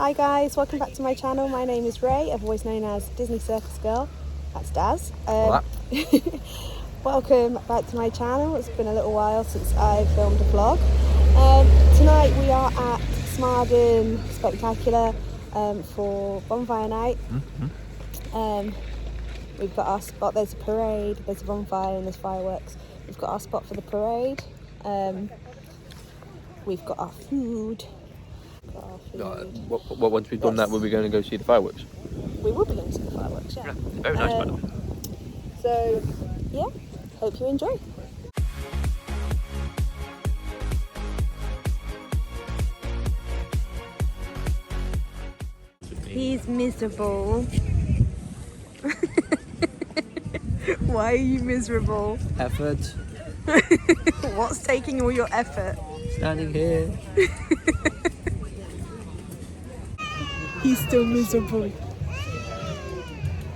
Hi guys, welcome back to my channel. My name is Ray, otherwise known as Disney Circus Girl. That's Daz. Welcome back to my channel. It's been a little while since I filmed a vlog. Tonight we are at Smarden Spectacular for Bonfire Night. We've got our spot. There's a parade, there's a bonfire and there's fireworks. We've got our spot for the parade. We've got our food. Once we've done that, will we going to go see the fireworks? We will be going to see the fireworks, yeah. Very nice, by the way. So, yeah, hope you enjoy. He's miserable. Why are you miserable? Effort. What's taking all your effort? Standing here. He's still miserable.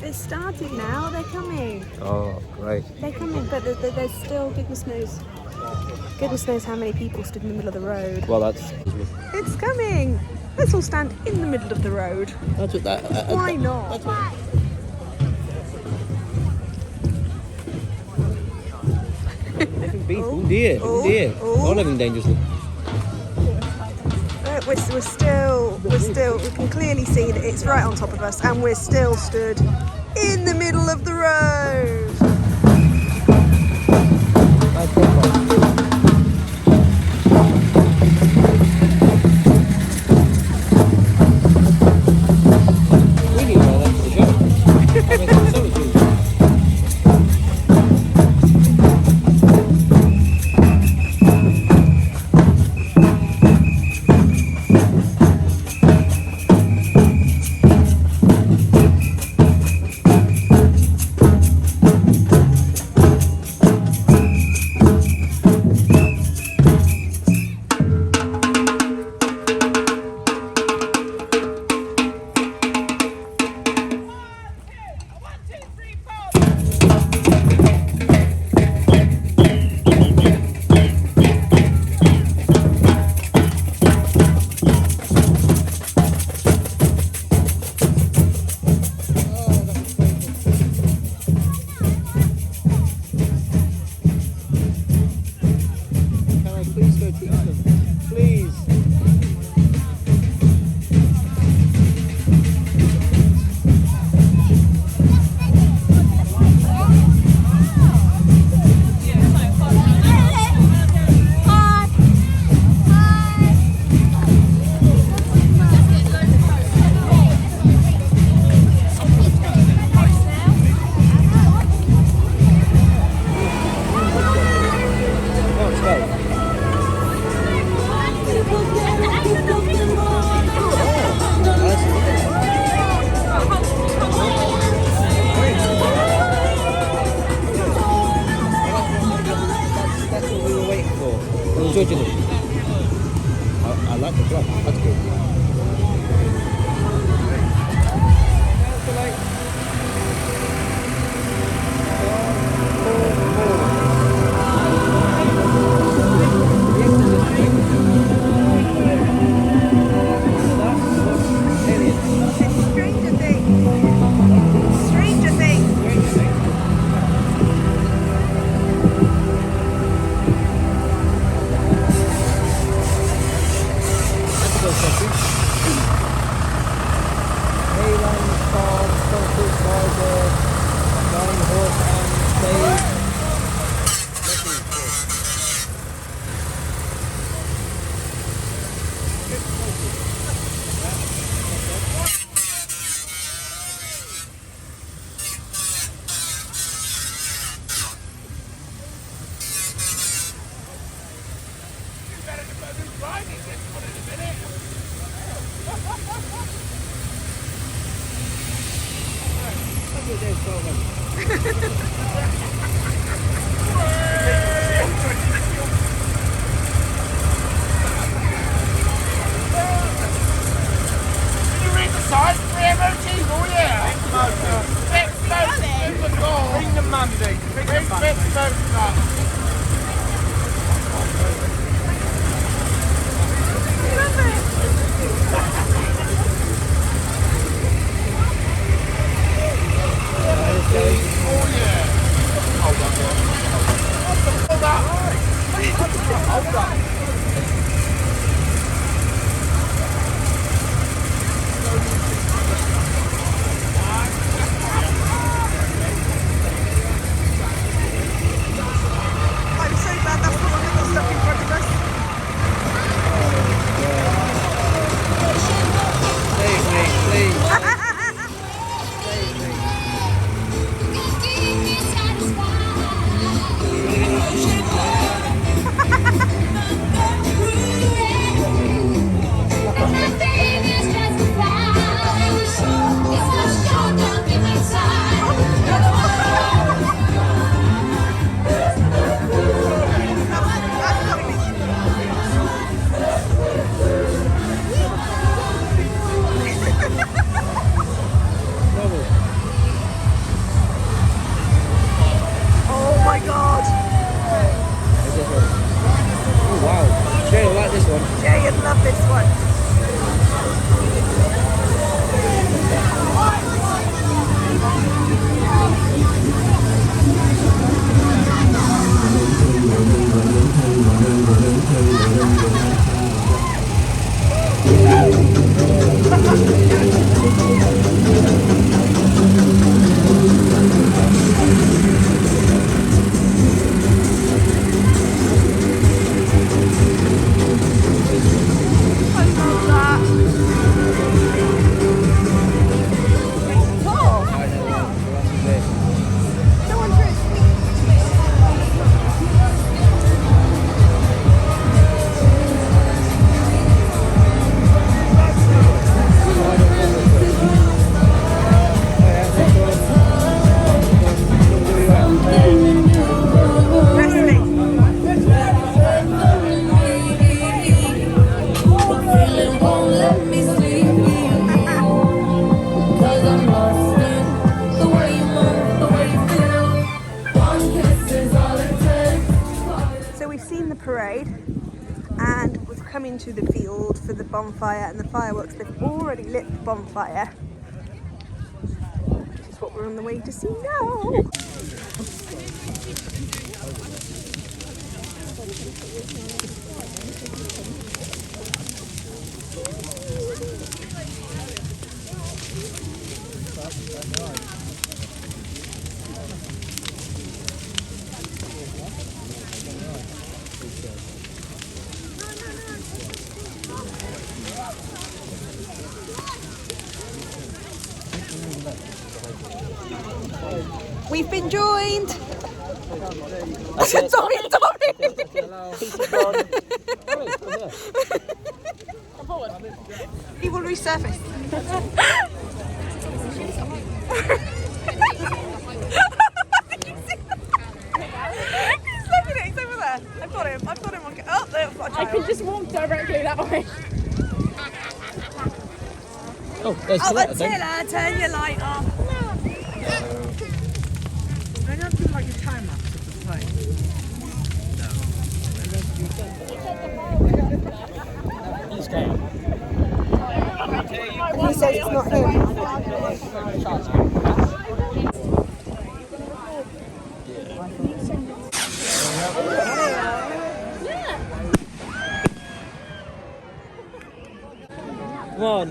They're starting now, they're coming. Oh, great. They're coming, but there's still, goodness knows how many people stood in the middle of the road. Well, that's... It's coming! Let's all stand in the middle of the road. That's what that... Why not? That's what... Different people. Oh dear, oh dear. All living dangerously. We're still, we can clearly see that it's right on top of us and we're still stood in the middle of the road. We need all that for the show. I mean, it's so cool. I like the club. That's good. So we've seen the parade and we've come into the field for the bonfire and the fireworks. They've already lit the bonfire, which is what we're on the way to see now. We've been joined. Sorry. He will resurface. He's looking at it. He's over there. I've got him. On. Oh, there. I've got a child. I could just walk directly that way. Oh, there's Attila, turn your light off. I don't do like a time lapse of the plane. He's going. He says it's not him. Come on.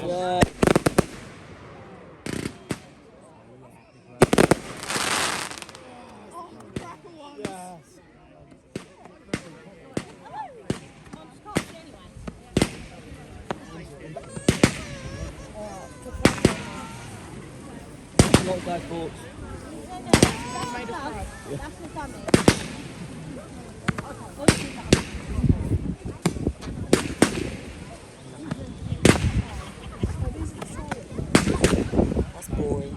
Yeah. Not that fault. That's boring.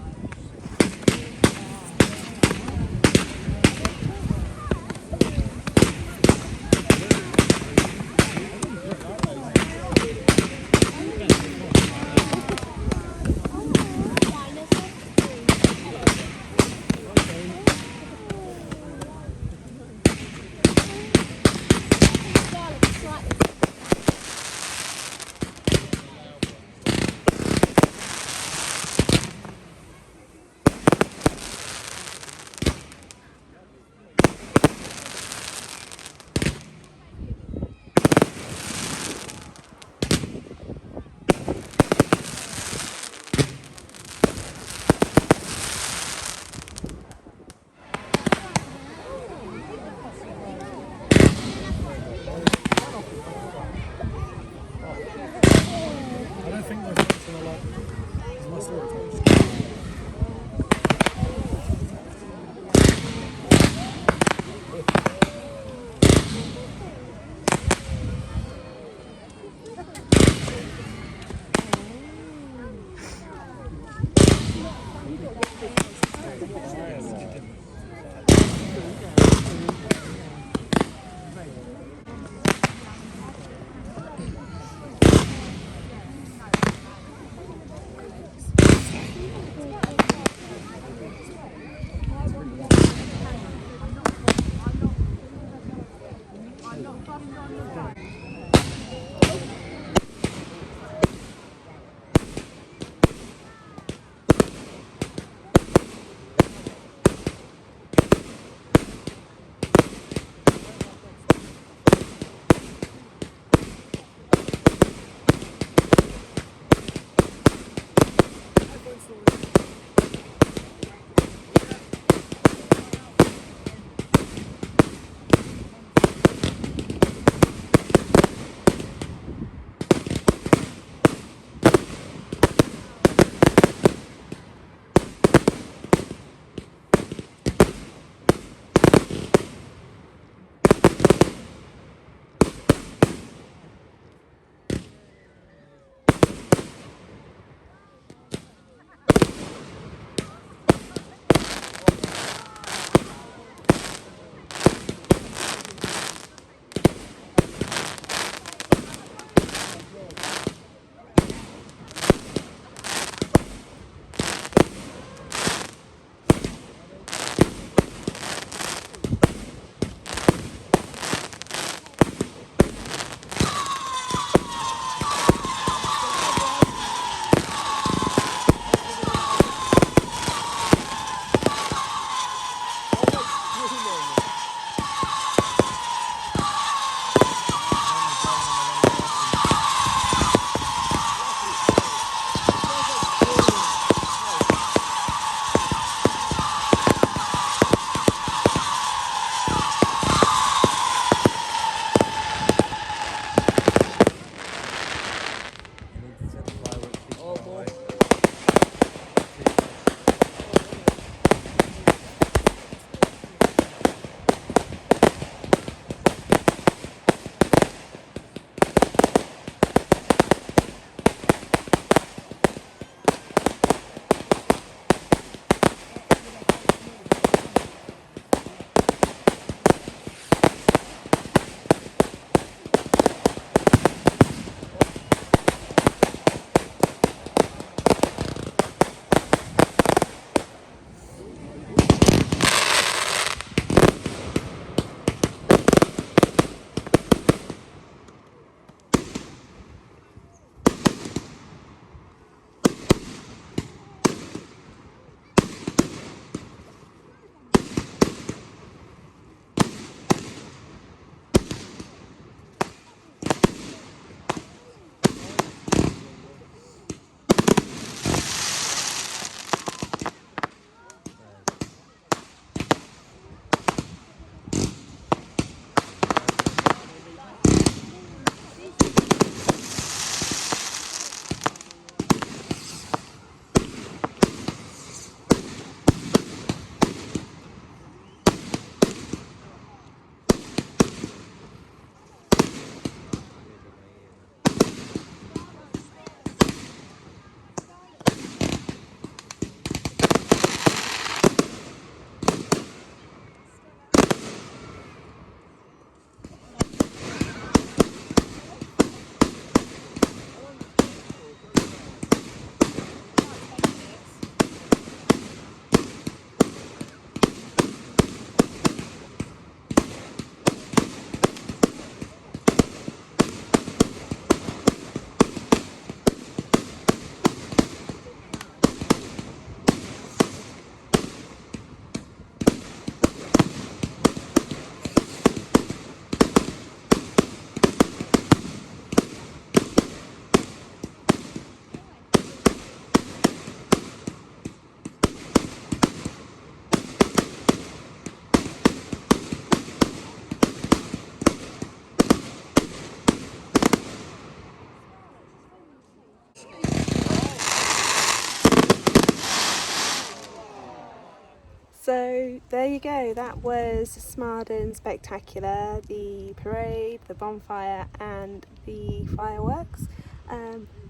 So there you go, that was Smarden Spectacular, the parade, the bonfire and the fireworks.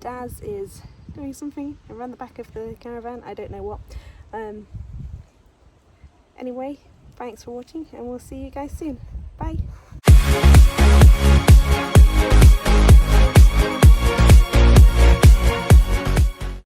Daz is doing something around the back of the caravan, I don't know what. Anyway, thanks for watching and we'll see you guys soon. Bye!